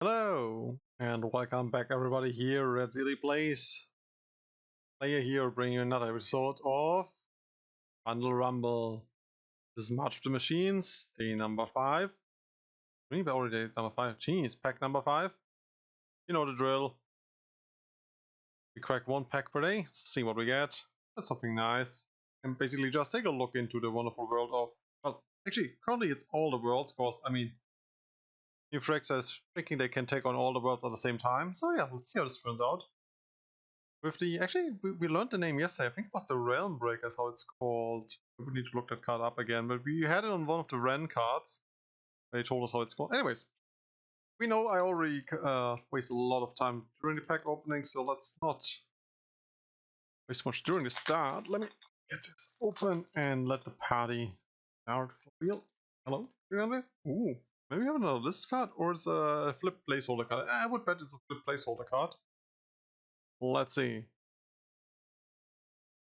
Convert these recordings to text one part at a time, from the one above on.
Hello, and welcome back everybody here at Daily Plays. Player here bringing you another episode of Bundle Rumble. This is March of the Machines, day number 5. Maybe already day number 5. Jeez, pack number 5. You know the drill. We crack one pack per day, see what we get. That's something nice. And basically just take a look into the wonderful world of, well, actually, currently it's all the worlds, because, New Phyrexia is thinking they can take on all the worlds at the same time. So yeah, let's see how this turns out. With the actually we learned the name yesterday. I think it was the Realm Breaker is how it's called. We need to look that card up again, but we had it on one of the Ren cards. They told us how it's called. Anyways, we know I already waste a lot of time during the pack opening, so let's not waste much during the start. Let me get this open and let the party start for real. Hello, 300? Ooh, maybe we have another list card, or it's a flip placeholder card. I would bet it's a flip placeholder card. Let's see.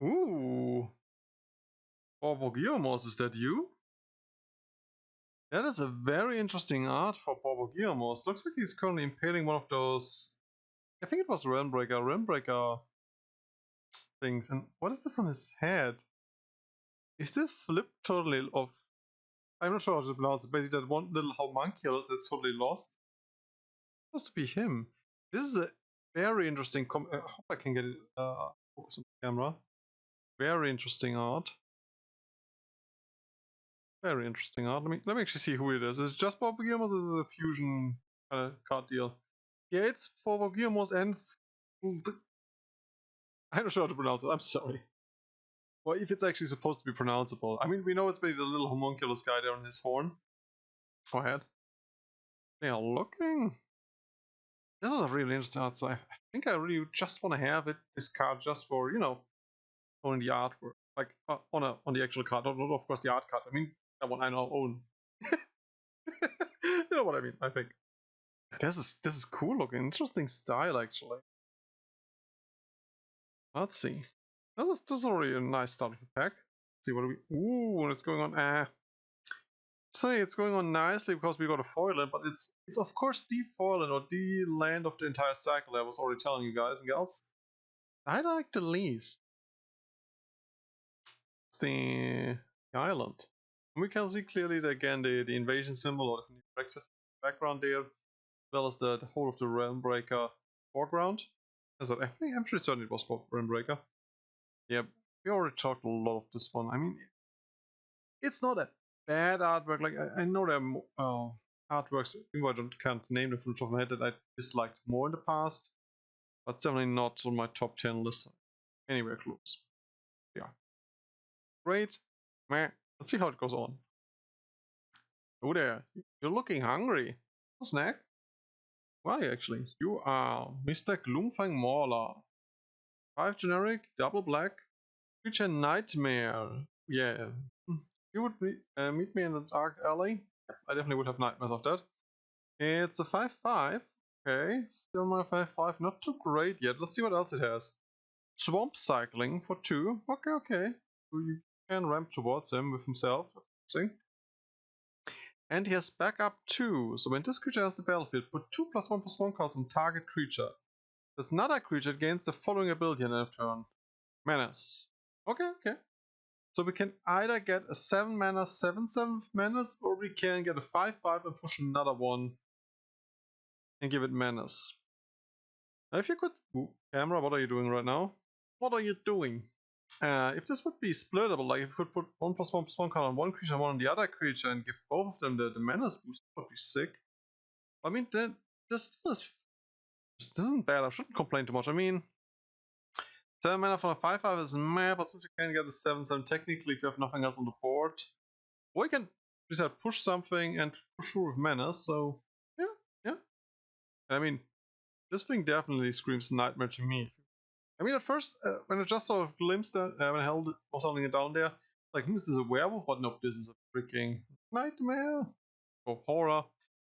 Ooh. Borborygmos, is that you? That is a very interesting art for Borborygmos. Looks like he's currently impaling one of those. I think it was Realmbreaker things. And what is this on his head? Is this flip totally off? I'm not sure how to pronounce it. Basically, that one little homunculus that's totally lost. Supposed to be him. This is a very interesting. I hope I can get it focus on the camera. Very interesting art. Very interesting art. Let me actually see who it is. Is it just Borborygmos or is it a fusion card deal? Yeah, it's Borborygmos and I'm not sure how to pronounce it. I'm sorry. Well, if it's actually supposed to be pronounceable. I mean, we know it's basically the little homunculus guy there on his horn. Go ahead. They are looking. This is a really interesting art. So I think I really just want to have this card just for owning the artwork, like on the actual card, not of course the art card. I mean that one I now own. You know what I mean? I think this is cool looking, interesting style actually. Let's see. This is already a nice starting pack. Let's see what do we. Ooh, it's going on. Say it's going on nicely because we got a foil in, but it's of course the foil in or the land of the entire cycle. I was already telling you guys and gals. I like the least. It's the island. And we can see clearly again the invasion symbol or the Phyrexia background there, as well as the whole of the Realm Breaker foreground. Is that? I'm pretty certain it was Realm Breaker. Yeah, we already talked a lot of this one. I mean, it's not a bad artwork. Like I know there are artworks. I can't name them from the top of my head that I disliked more in the past, but definitely not on my top 10 list. Anywhere close. Yeah, great. Meh. Let's see how it goes on. Oh there, you're looking hungry. A snack? Why actually? You are Mr. Gloomfang Mauler. 5 generic, double black, creature nightmare. Yeah. You would meet me in the dark alley. I definitely would have nightmares of that. It's a 5/5. Okay, still my 5/5. Not too great yet. Let's see what else it has. Swamp cycling for 2. Okay. So you can ramp towards him with himself. That's interesting. And he has backup 2. So when this creature has the battlefield, put 2+1/+1 cost on target creature. That's another creature gains the following ability on end of turn. Menace. Okay. So we can either get a 7 mana 7/7 Menace, or we can get a 5/5 and push another one and give it Menace. Now if you could... Ooh, camera, what are you doing right now? What are you doing? If this would be splittable, like if you could put 1+1/+1 card on one creature and one on the other creature and give both of them the Menace boost, that would be sick. I mean, this isn't bad. I shouldn't complain too much. I mean, 7 mana for a 5/5 is meh, but since you can get a 7/7 technically if you have nothing else on the board, or you can just push something and push through with Menace, so yeah. I mean, this thing definitely screams nightmare to me. I mean, at first, when I just saw a glimpse that when I was holding it down there, like, this is a werewolf, but nope, this is a freaking nightmare. Or horror.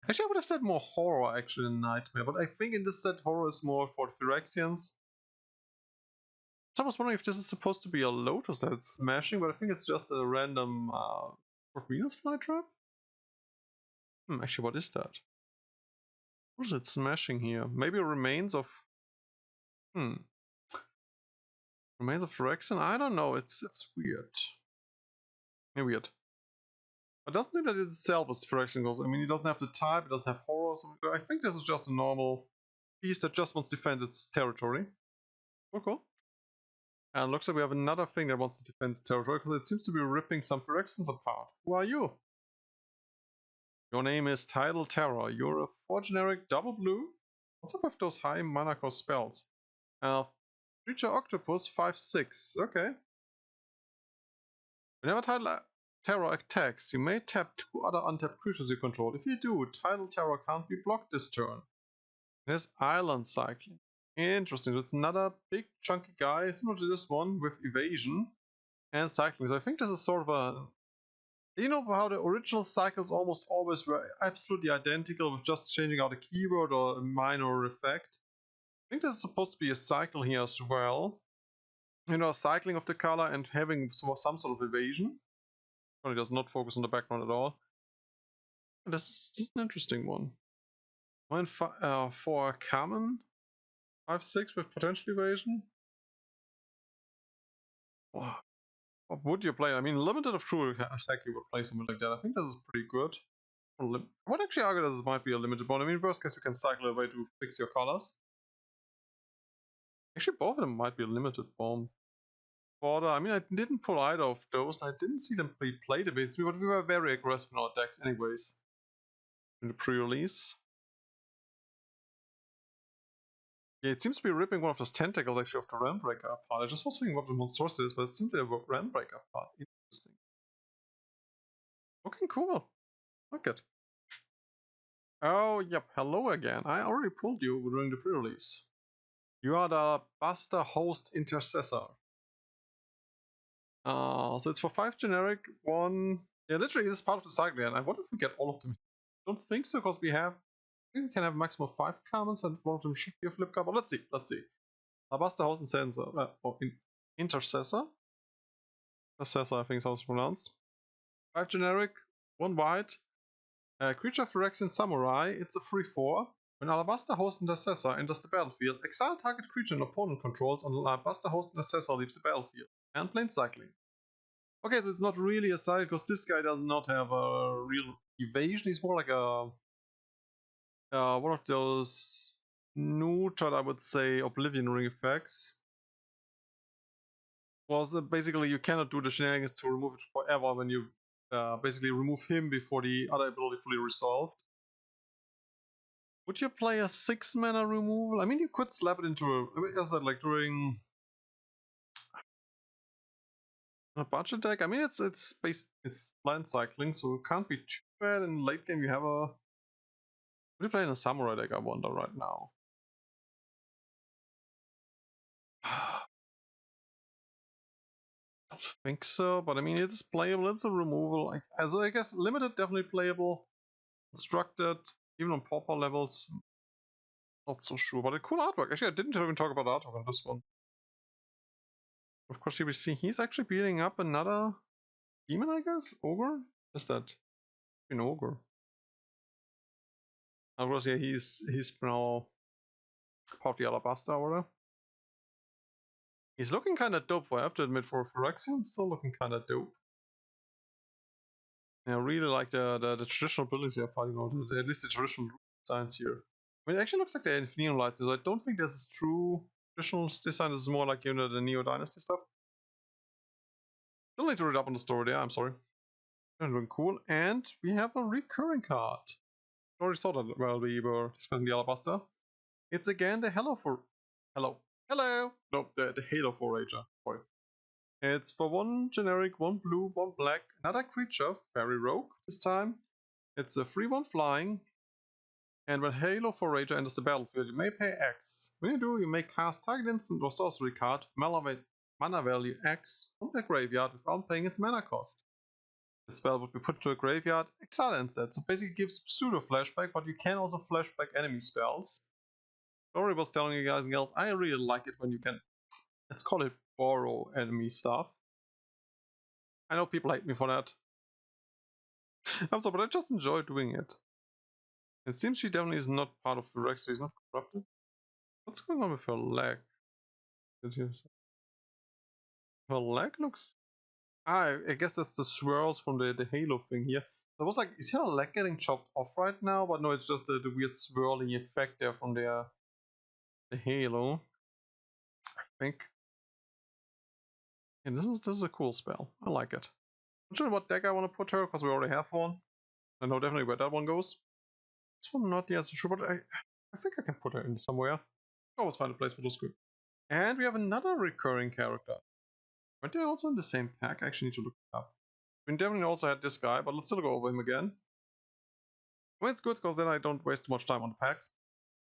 Actually, I would have said more horror actually than nightmare, but I think in this set horror is more for the Phyrexians. So I was wondering if this is supposed to be a Lotus that's smashing, but I think it's just a random Venus Flytrap? Actually, what is that? What is it smashing here? Maybe remains of... Remains of Phyrexian? I don't know, it's weird. Yeah, weird. It doesn't seem that it itself is Phyrexian goals. I mean, it doesn't have the type, it doesn't have horror. So I think this is just a normal piece that just wants to defend its territory. Oh, cool. And looks like we have another thing that wants to defend its territory, because it seems to be ripping some Phyrexians apart. Who are you? Your name is Tidal Terror. You're a 4 generic double blue. What's up with those high mana cost spells? Creature Octopus 5/6. Okay. Whenever Tidal Terror attacks, you may tap 2 other untapped creatures you control. If you do, Tidal Terror can't be blocked this turn. There's Island Cycling. Interesting. That's another big chunky guy, similar to this one, with evasion and cycling. So I think this is sort of a... You know how the original cycles almost always were absolutely identical with just changing out a keyword or a minor effect? I think this is supposed to be a cycle here as well. You know, cycling of the color and having some sort of evasion. It does not focus on the background at all. This is an interesting one. For a common 5/6 with potential evasion? Wow. What would you play? I mean, limited of True Saki would play something like that. I think this is pretty good. I would actually argue that this might be a limited one. I mean, worst case, you can cycle away to fix your colors. Actually, both of them might be a limited bomb. Border, I mean, I didn't pull either of those. I didn't see them be played against me, but we were very aggressive in our decks anyways. In the pre-release. Yeah, it seems to be ripping one of those tentacles actually off the Realmbreaker apart. I just was thinking what the monstrosity is, but it's simply a Realmbreaker part. Interesting. Okay, cool. Look it. Oh, yep. Hello again. I already pulled you during the pre-release. You are the Buster Host Intercessor. So it's for 5 generic, 1... Yeah, literally this is part of the cycle, and I wonder if we get all of them. I don't think so, because I think we can have a maximum of 5 commons, and one of them should be a flip card, but let's see. Buster Host Intercessor. Assessor, I think is how it's pronounced. 5 generic, 1 white. Creature Phyrexian Samurai, it's a 3/4. When Alabaster Host Intercessor enters the battlefield, exile target creature an opponent controls until Alabaster Host Intercessor leaves the battlefield. And plain cycling. Okay, so it's not really a cycle, because this guy does not have a real evasion. He's more like a... one of those neutered, I would say, Oblivion Ring effects. Was basically you cannot do the shenanigans to remove it forever when you basically remove him before the other ability fully resolved. Would you play a 6 mana removal? I mean, you could slap it into a... Is that like during a budget deck? I mean, it's land cycling, so it can't be too bad. In late game, you have a... Would you play in a samurai deck? I wonder right now. I don't think so, but I mean, it's playable. It's a removal. So I guess limited, definitely playable. Constructed, even on pauper levels. Not so sure, but a cool artwork. Actually, I didn't even talk about artwork on this one. Of course, here we see he's actually beating up another demon, I guess? Ogre? Is that an ogre? Of course, yeah, he's now part of the Alabaster Order. He's looking kind of dope, I have to admit, for Phyrexian, still looking kind of dope. Yeah, I really like the traditional buildings they're fighting on, at least the traditional designs here. I mean, it actually looks like they're Infinium Lights, so I don't think this is true traditional design. This is more like, you know, the Neo Dynasty stuff. Still need to read up on the story there, I'm sorry. Doing cool, and we have a recurring card. I already saw that while we were discussing the Alabaster. It's again the Hello. No, the Halo Forager. Sorry. It's for 1 generic, 1 blue, 1 black, another creature, Fairy Rogue this time. It's a 3/1 flying, and when Halo Forager enters the battlefield, you may pay X. When you do, you may cast target instant or sorcery card, mana value X, from the graveyard without paying its mana cost. The spell would be put to a graveyard, exile instead, so basically gives pseudo flashback, but you can also flashback enemy spells. Story was telling you guys and girls, I really like it when you can, let's call it borrow enemy stuff. I know people hate me for that. I'm sorry, but I just enjoy doing it. It seems she definitely is not part of the Rex, so he's not corrupted. What's going on with her leg? Her leg looks... I guess that's the swirls from the Halo thing here. So I was like, is her leg getting chopped off right now? But no, it's just the weird swirling effect there from the Halo. I think. And this is a cool spell. I like it. I'm not sure what deck I want to put her, because we already have one. I know definitely where that one goes. This one not yet so sure, but I think I can put her in somewhere. I always find a place for those good. And we have another recurring character. Weren't they also in the same pack? I actually need to look it up. We definitely also had this guy, but let's still go over him again. Well, it's good because then I don't waste too much time on the packs.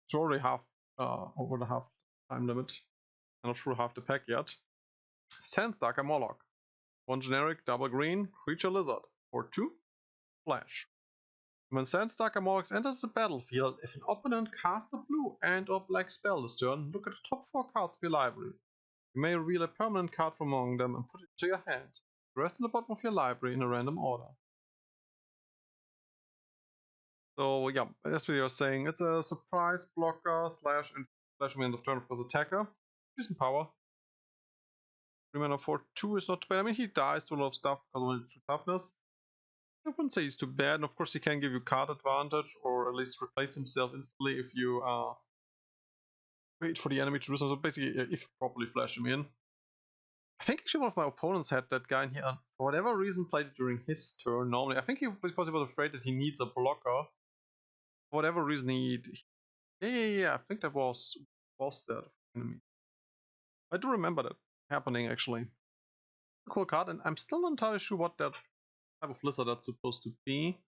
It's already over the half time limit. I'm not through half the pack yet. Sandstalker Moloch. 1 generic, double green, creature lizard. For 2, flash. When Sandstalker Moloch enters the battlefield, if an opponent casts a blue and or black spell this turn, look at the top 4 cards of your library. You may reveal a permanent card from among them and put it to your hand. The rest in the bottom of your library in a random order. So yeah, as we were saying, it's a surprise blocker slash end of turn, of course, attacker. Decent power. 3 mana for 2 is not too bad. I mean, he dies to a lot of stuff because of his toughness. I wouldn't say he's too bad. And of course, he can give you card advantage, or at least replace himself instantly if you wait for the enemy to do something. So basically, if you properly flash him in. I think actually one of my opponents had that guy in here, and for whatever reason played it during his turn normally. I think he was afraid that he needs a blocker. For whatever reason Yeah, I think that was that enemy. I do remember that happening actually. Cool card, and I'm still not entirely sure what that type of lizard that's supposed to be.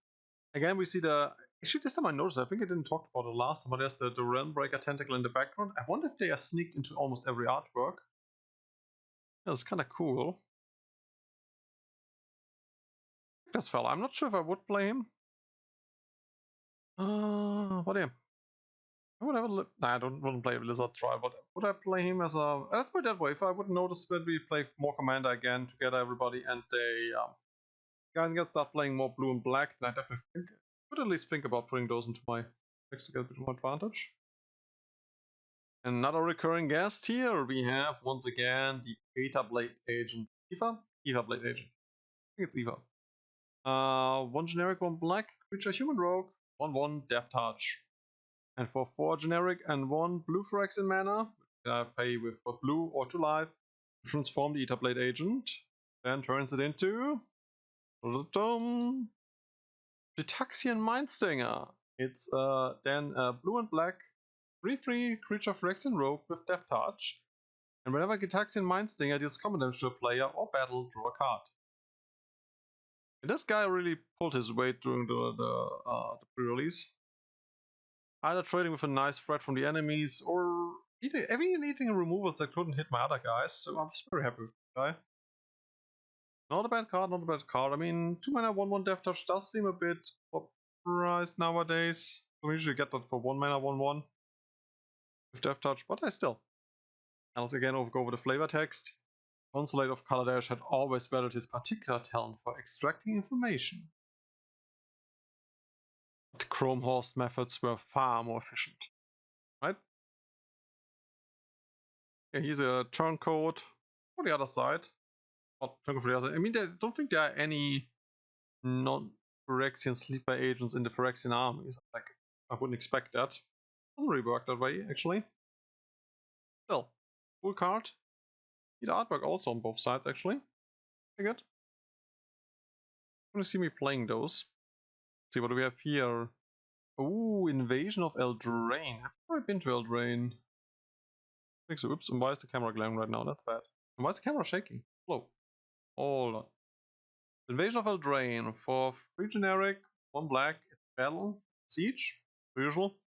Again, we see actually this time I noticed, I think I didn't talk about it last time, but there's the Realmbreaker tentacle in the background. I wonder if they are sneaked into almost every artwork. That's kind of cool. This fella, I'm not sure if I would play him. What am I would have I wouldn't play Lizard Trial, but would I play him as a... Let's put it that way, if I would notice that we play more Commander again together, everybody, and they guys get start playing more blue and black, then I definitely would at least think about putting those into my decks to get a bit more advantage. Another recurring guest here, we have once again the Aether Blade Agent. Aether Blade Agent. I think it's Eva. 1 generic, 1 black, creature human rogue, 1/1 Death Touch. And for 4 generic and 1 blue Phyrexian mana, I pay with a blue or 2 life, transform the Aether Blade Agent, then turns it into Gitaxian Mindstinger. It's then blue and black, 3/3 creature Phyrexian rogue with Death Touch. And whenever Gitaxian Mindstinger deals combat damage to a player or battle, draw a card. And this guy really pulled his weight during the pre-release. Either trading with a nice threat from the enemies, or eating removals that couldn't hit my other guys, so I'm just very happy with this guy. Not a bad card, not a bad card. I mean, 2 mana 1/1 Death Touch does seem a bit overpriced nowadays. We usually get that for 1 mana 1/1 with Death Touch, but I still. And let's again go over the flavor text. Consulate of Kaladesh had always valued his particular talent for extracting information. But Chromehorse methods were far more efficient. Right? Yeah, he's a turncoat for the other side. Not turncoat for the other side. I mean, I don't think there are any non-Phyrexian sleeper agents in the Phyrexian armies. Like, I wouldn't expect that. Doesn't really work that way, actually. Still, cool card. Need artwork also on both sides, actually. I good. Want to see me playing those? Let's see what do we have here. Ooh, Invasion of Eldraine. Have I been to Eldraine? I think so. Oops, and why is the camera glaring right now? That's bad. And why is the camera shaking? Hello. Hold on. Invasion of Eldraine for 3 generic, 1 black, battle, siege, per usual.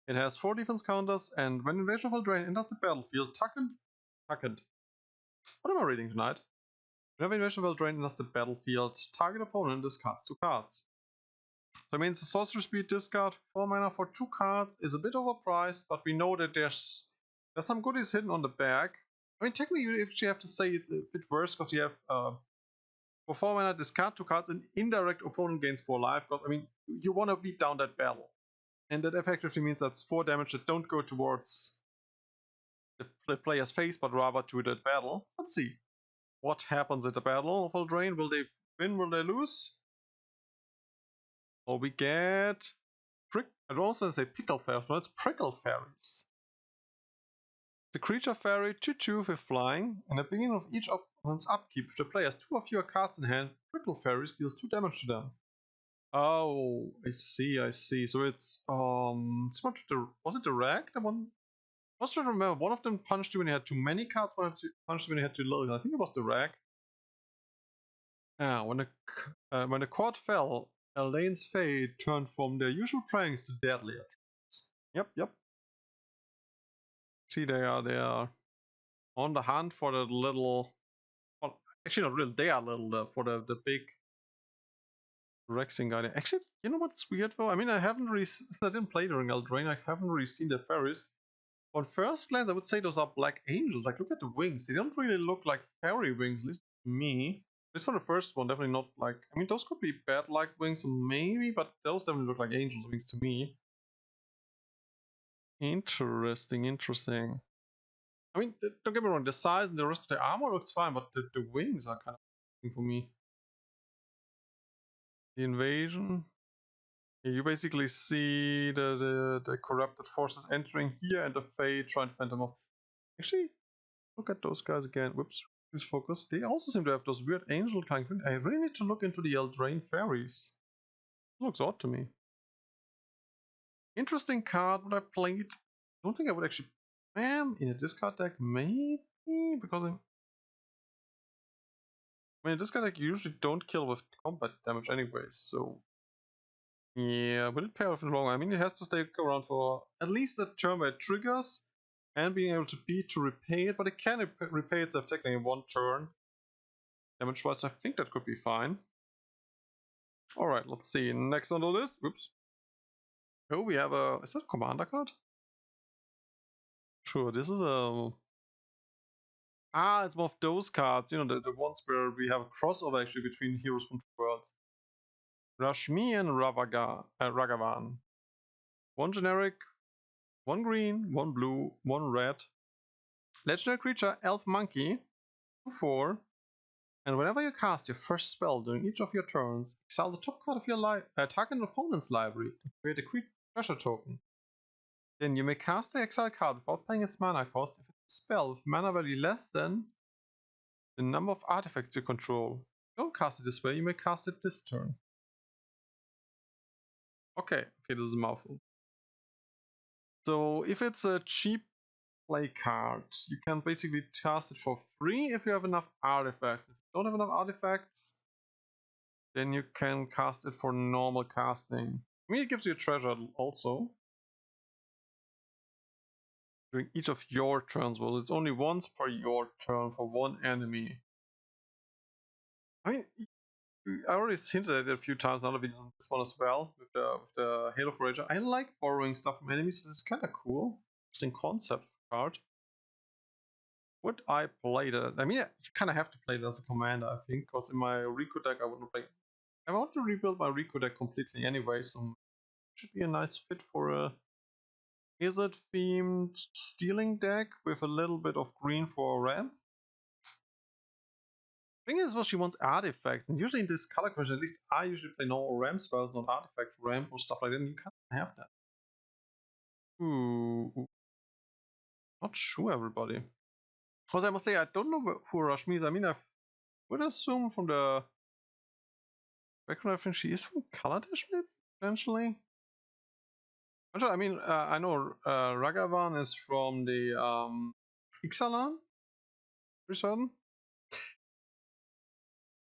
It has 4 defense counters, and when Invasion of Eldraine enters the battlefield, what am I reading tonight? Whenever Invasion of Eldraine enters the battlefield, target opponent discards 2 cards. So it means the sorcery speed discard 4 mana for 2 cards is a bit overpriced, but we know that there's some goodies hidden on the back. I mean, technically you actually have to say it's a bit worse because you have for 4 mana discard 2 cards and indirect opponent gains 4 life, because I mean you want to beat down that battle. And that effectively means that's 4 damage that don't go towards the player's face, but rather to the battle. Let's see what happens at the Battle of Eldraine. Will they win? Will they lose? Or we get I don't also say Pickle Fairies, but it's Prickle Fairies. The creature fairy 2/2 with flying, and at the beginning of each opponent's upkeep, if the player has 2 of your cards in hand, Prickle Fairies deals 2 damage to them. Oh, I see. So it's was it the rag? The one? I was trying to remember. One of them punched you when you had too many cards, one punched you when you had too little. I think it was the rag. Ah, when the court fell, Eldain's fate turned from their usual pranks to deadlier traps. Yep. See, they are on the hunt for the little. Well, actually, not really. They are little for the big Rexing guy. Actually, you know what's weird though? I mean, I didn't play during Eldraine. I haven't really seen the fairies. On first glance, I would say those are black angels. Like, look at the wings. They don't really look like fairy wings, at least to me. At least for the first one, definitely not like... I mean, those could be bat-like wings, maybe, but those definitely look like angels' wings to me. Interesting. I mean, don't get me wrong, the size and the rest of the armor looks fine, but the wings are kind of for me. The invasion. You basically see the corrupted forces entering here and the Fae trying to fend them off. Actually, look at those guys again. Whoops, please focus. They also seem to have those weird angel kind of things. I really need to look into the Eldraine fairies. It looks odd to me. Interesting card what I played. I don't think I would actually in a discard deck, maybe, because I mean, this card deck you usually don't kill with combat damage anyways, so yeah, will it pay off in the long run? I mean, it has to stay around for at least a turn where it triggers, and being able to beat to repay it, but it can repay itself technically in 1 turn. Damage-wise, I think that could be fine. Alright, let's see. Next on the list, whoops. Oh, we have a... is that a commander card? Sure, this is a... Ah, it's one of those cards, you know, the ones where we have a crossover actually between heroes from 2 worlds. Rashmi and Ragavan. 1 generic, 1 green, 1 blue, 1 red. Legendary creature, Elf Monkey, 2/4. And whenever you cast your first spell during each of your turns, exile the top card of your target opponent's library to create a treasure token. Then you may cast the exile card without paying its mana cost if it's a spell with mana value less than the number of artifacts you control. If you don't cast it this way, you may cast it this turn. Okay, this is a mouthful. So if it's a cheap play card, you can basically cast it for free if you have enough artifacts. If you don't have enough artifacts, then you can cast it for normal casting. I mean, it gives you a treasure also. During each of your turns, well, it's only once per your turn for 1 enemy. I mean, I already hinted at it a few times in other videos on this one as well, with the Halo Forager. I like borrowing stuff from enemies, so it's kind of cool. Interesting concept card. Would I play that? I mean, you kind of have to play it as a commander, I think, because in my Riku deck I wouldn't play. I want to rebuild my Riku deck completely anyway, so it should be a nice fit for a Izzet-themed stealing deck with a little bit of green for a ramp. The thing is, well, she wants artifacts, and usually in this color version, at least I usually play normal ramp spells, not artifact ramp or stuff like that, and you can't have that. Ooh. Not sure, everybody. Because I must say, I don't know who Rashmi is. I mean, I would assume from the background, I think she is from Kaladesh, maybe, potentially. I mean, I know Ragavan is from the Ixalan, pretty certain.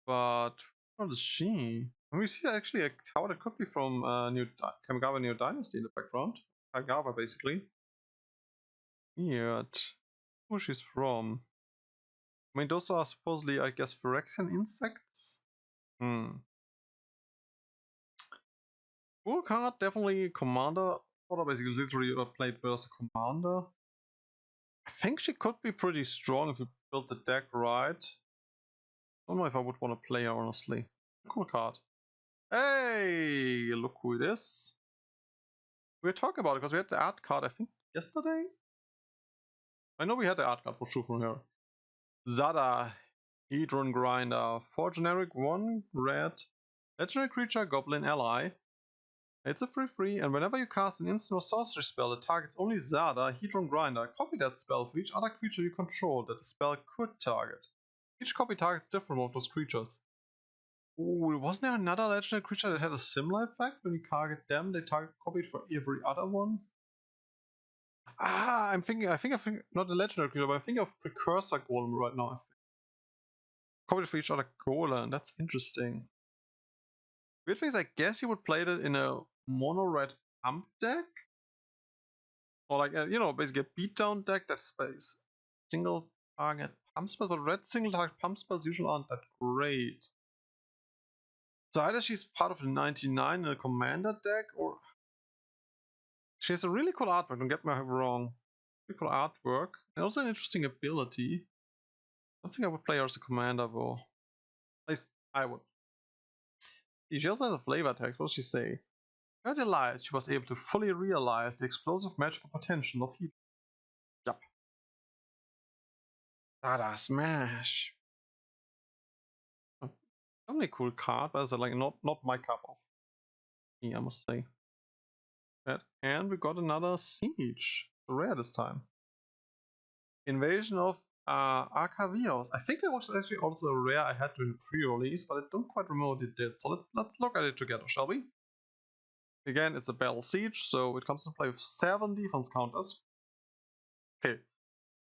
But what is she? And we see actually a tower that could be from Kamigawa Neo Dynasty in the background. Kamigawa, basically. Weird. Who she's from? I mean, those are supposedly, I guess, Phyrexian insects? Cool card, definitely commander. Or basically literally played as a commander. I think she could be pretty strong if you build the deck right. Don't know if I would want to play her, honestly. Cool card. Hey, look who it is. We were talking about it because we had the art card, I think, yesterday? I know we had the art card for sure from her. Zada, Hedron Grinder. 4 generic, 1 red. Legendary creature, Goblin ally. It's a free, and whenever you cast an instant or sorcery spell that targets only Zada, Hedron Grinder, copy that spell for each other creature you control that the spell could target. Each copy targets different of those creatures. Ooh, wasn't there another legendary creature that had a similar effect? When you target them, they target copied for every other one? I think not the legendary creature, but I think of Precursor Golem right now. Copied for each other golem, that's interesting. Weird thing is, I guess you would play that in a mono red pump deck? Or like, basically a beatdown deck that's single target pump spells, but red single target pump spells usually aren't that great. So either she's part of the 99 in a commander deck, or she has a really cool artwork, don't get me wrong. Really cool artwork, and also an interesting ability. I don't think I would play her as a commander though. At least I would. She also has a flavor text, what does she say? Her delight, she was able to fully realize the explosive magical potential of heat. Yup. Tada smash! Definitely a cool card, but it's like not my cup of tea, I must say. And we got another siege, rare this time. Invasion of Arcavios. I think that was actually also a rare I had during pre-release, but I don't quite remember what it did. So let's look at it together, shall we? Again, it's a battle siege, so it comes to play with 7 defense counters. Okay.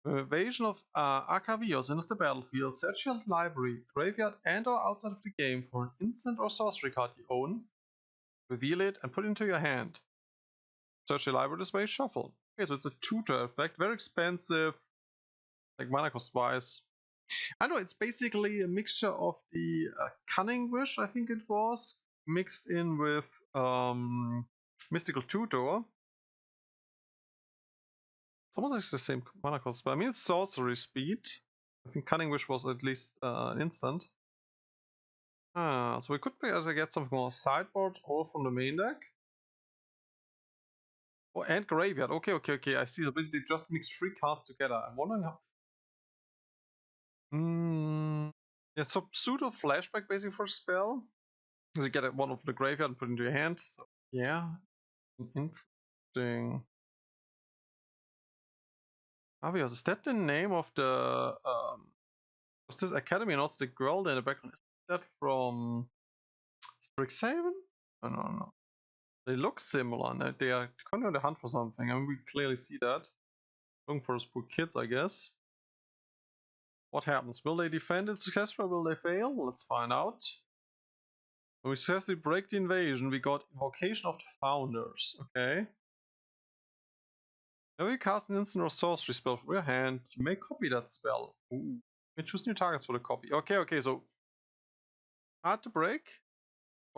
Invasion of Arcavios enters the battlefield. Search your library, graveyard, and/or outside of the game for an instant or sorcery card you own. Reveal it and put it into your hand. Search your library this way, shuffle. Okay, so it's a tutor effect, very expensive, like mana cost wise. I know it's basically a mixture of the Cunning Wish, I think it was, mixed in with Mystical Tutor. It's almost actually the same mana cost, but I mean it's sorcery speed. I think Cunning Wish was at least an instant. So we could actually get something more sideboard or from the main deck. Oh, and graveyard. Okay. I see. So basically, just mix 3 cards together. I'm wondering how. Yeah, so pseudo flashback basically for spell. Because you get one of the graveyard and put it into your hand. So, yeah, interesting. Avios, is that the name of the was this academy and also the girl in the background? Is that from Strixhaven? Oh, no. They look similar, and they are kind of on the hunt for something. I mean, we clearly see that. Looking for spook kids, I guess. What happens? Will they defend it successfully or will they fail? Let's find out. When we successfully break the invasion, we got Invocation of the Founders. Okay. When you cast an instant or sorcery spell from your hand, you may copy that spell. Ooh. You may choose new targets for the copy. Okay, so hard to break.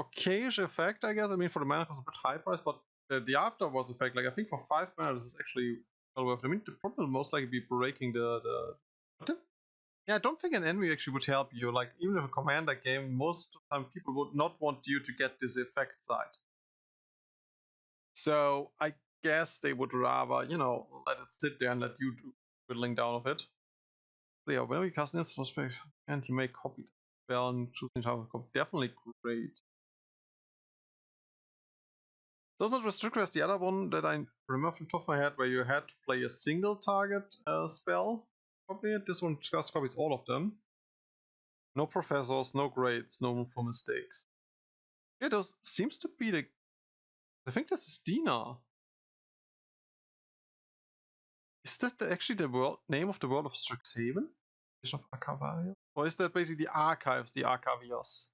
Okay-ish effect, I guess. I mean, for the mana cost a bit high price, but the afterwards effect, like I think for 5 mana, this is actually well worth it. I mean, the problem will most likely be breaking the yeah, I don't think an enemy actually would help you. Like, even if a commander game, most of the time people would not want you to get this effect side. So I guess they would rather, let it sit there and let you do whittling down of it. But yeah, when we cast an instant space and you may copy the spell and choosing how to copy, definitely great. Does not restrict as the other one that I remember from the top of my head, where you had to play a single target spell. Copy it. This one just copies all of them. No professors, no grades, no room for mistakes. Yeah, those seems to be the. I think this is Dina. Is that actually the name of the world of Strixhaven? Of Arcavios? Or is that basically the archives, the Arcavios?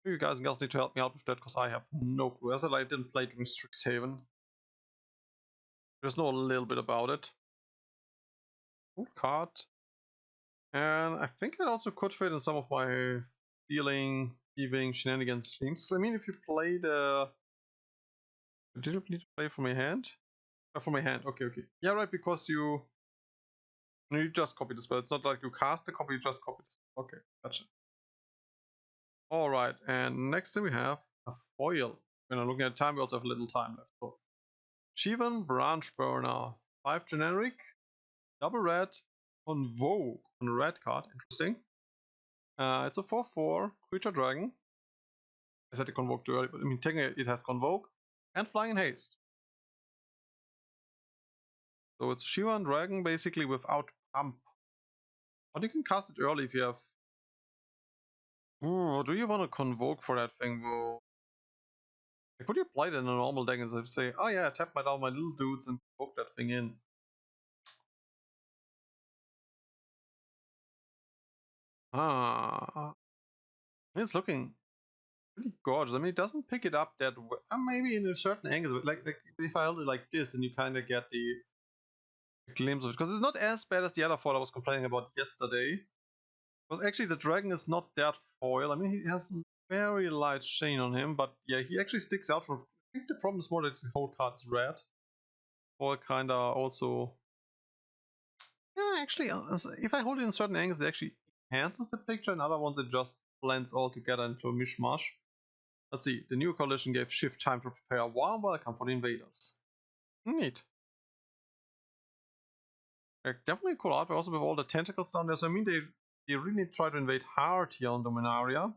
You guys and girls need to help me out with that because I have no clue. As I didn't play during Strixhaven. Just know a little bit about it. Cool card. And I think it also could fit in some of my dealing, thieving, shenanigans teams. I mean, if you play the. Did you need to play from my hand? From my hand, okay. Yeah, right, because you just copy the spell. It's not like you cast the copy, you just copy the spell. Okay, gotcha. Alright, and next thing we have a foil. When I'm looking at time, we also have a little time left. So Shivan Branch Burner. 5 generic. Double red. Convoke on a red card. Interesting. It's a 4/4 creature dragon. I said the Convoke too early, but I mean technically it has Convoke and Flying and Haste. So it's Shivan Dragon basically without Pump. But you can cast it early if you have. Ooh, do you want to Convoke for that thing though? Like, would you play it in a normal deck and say, oh yeah, tap down my little dudes and poke that thing in? Ah, it's looking pretty gorgeous. I mean, it doesn't pick it up that way. Maybe in a certain angle, but like if I held it like this, then you kind of get the glimpse of it. Because it's not as bad as the other foil I was complaining about yesterday. Because actually the dragon is not that foil. I mean, he has a very light sheen on him, but yeah, he actually sticks out from. I think the problem is more that the whole card is red. Or kinda also. Yeah, actually, if I hold it in certain angles, it actually enhances the picture, and other ones it just blends all together into a mishmash. Let's see, the new coalition gave Shift time to prepare a warm welcome for the invaders. Neat. Definitely cool art, but also with all the tentacles down there. So I mean, they really try to invade hard here on Dominaria.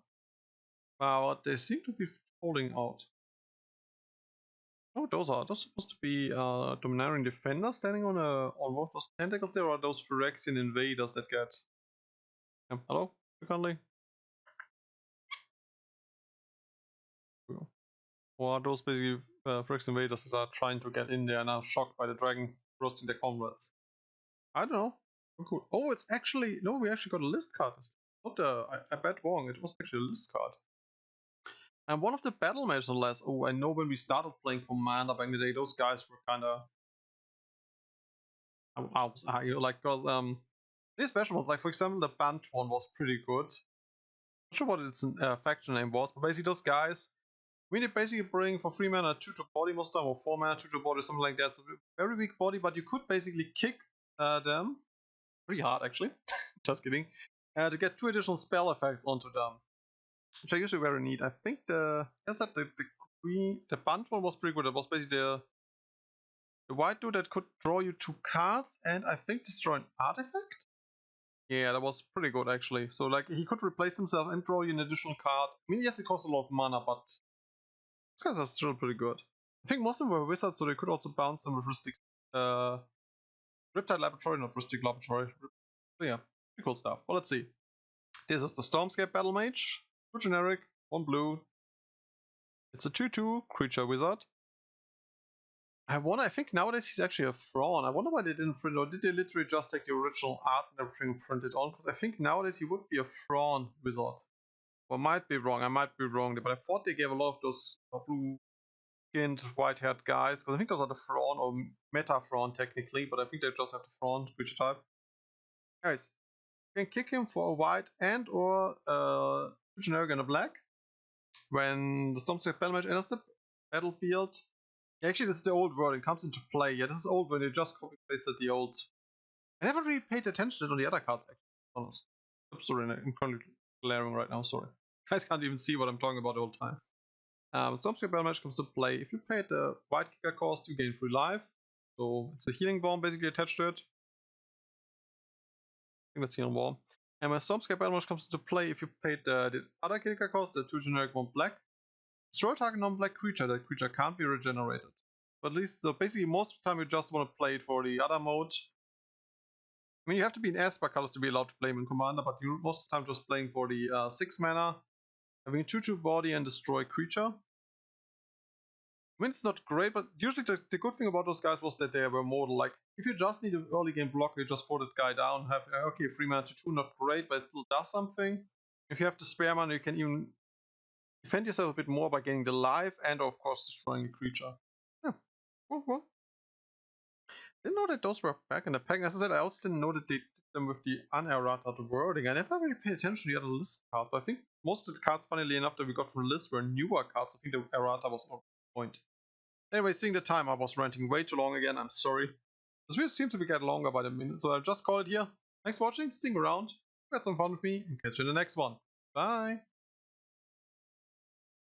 But they seem to be falling out. Oh, those supposed to be Dominarian defenders standing on one of those tentacles there, or are those Phyrexian invaders that get? Hello, Conley. Or are those basically Phyrexian invaders that are trying to get in there and are shocked by the dragon roasting their comrades? I don't know. Oh, cool. Oh, it's actually no. We actually got a list card. Not I bet wrong. It was actually a list card. And one of the battle mages, unless. Oh, I know when we started playing Commander back in the day, those guys were kind of. I was like, because these special ones, like for example, the Bant one was pretty good. Not sure what its faction name was, but basically those guys. I mean, they basically bring for 3 mana 2 body most of the time, or 4 mana 2 body, something like that. So very weak body, but you could basically kick them pretty hard, actually. Just kidding. To get 2 additional spell effects onto them, which are usually very neat. I think the Bant one was pretty good. It was basically the white dude that could draw you 2 cards and I think destroy an artifact. Yeah, that was pretty good actually. So like he could replace himself and draw you an additional card. I mean, yes, it costs a lot of mana, but these guys are still pretty good. I think most of them were wizards, so they could also bounce them with Rhystic Riptide Laboratory, not Rhystic Laboratory. So yeah, pretty cool stuff. Well, let's see. This is the Stormscape Battle Mage. 2 generic, 1 blue. It's a 2/2 creature wizard. I think nowadays he's actually a Thrawn. I wonder why they didn't print, or did they literally just take the original art and everything print it on? Because I think nowadays he would be a Thrawn wizard. Well, might be wrong, I might be wrong, but I thought they gave a lot of those blue-skinned, white-haired guys, because I think those are the Thrawn, or Meta-Thrawn technically, but I think they just have the Thrawn creature type. Anyways, you can kick him for a white and or 2 generic and a black. When the Stormscape Battle Mage enters the battlefield, actually, this is the old world. It comes into play. Yeah, this is old when they just copy pasted the old. I never really paid attention to it on the other cards, actually. Honest. Oops, sorry, I'm currently glaring right now. Sorry. You guys can't even see what I'm talking about the whole time. Stormscape Battle Mage comes to play. If you pay the white kicker cost, you gain 3 life. So it's a healing bomb basically attached to it. I think that's healing bomb. And when Stormscape Battle Mage comes into play, if you paid the other kicker cost, the 2 generic 1 black, destroy a target non-black creature. That creature can't be regenerated. But at least, so basically, most of the time you just want to play it for the other mode. I mean, you have to be in Esper colors to be allowed to play him in Commander, but you most of the time just playing for the 6 mana, having a 2/2 body and destroy creature. I mean, it's not great, but usually the good thing about those guys was that they were more like, if you just need an early game block, you just throw that guy down, have, okay, 3 mana 2/2, not great, but it still does something. If you have the spare mana, you can even defend yourself a bit more by getting the life and, of course, destroying the creature. Yeah, well. Didn't know that those were back in the pack. As I said, I also didn't know that they did them with the unerrata wording. I never really paid attention to the other list cards, but I think most of the cards, funnily enough, that we got from the list were newer cards. I think the errata was on point. Anyway, seeing the time, I was ranting way too long again. I'm sorry. This video seems to be getting longer by the minute, so I'll just call it here. Thanks for watching, stick around, had some fun with me, and catch you in the next one. Bye!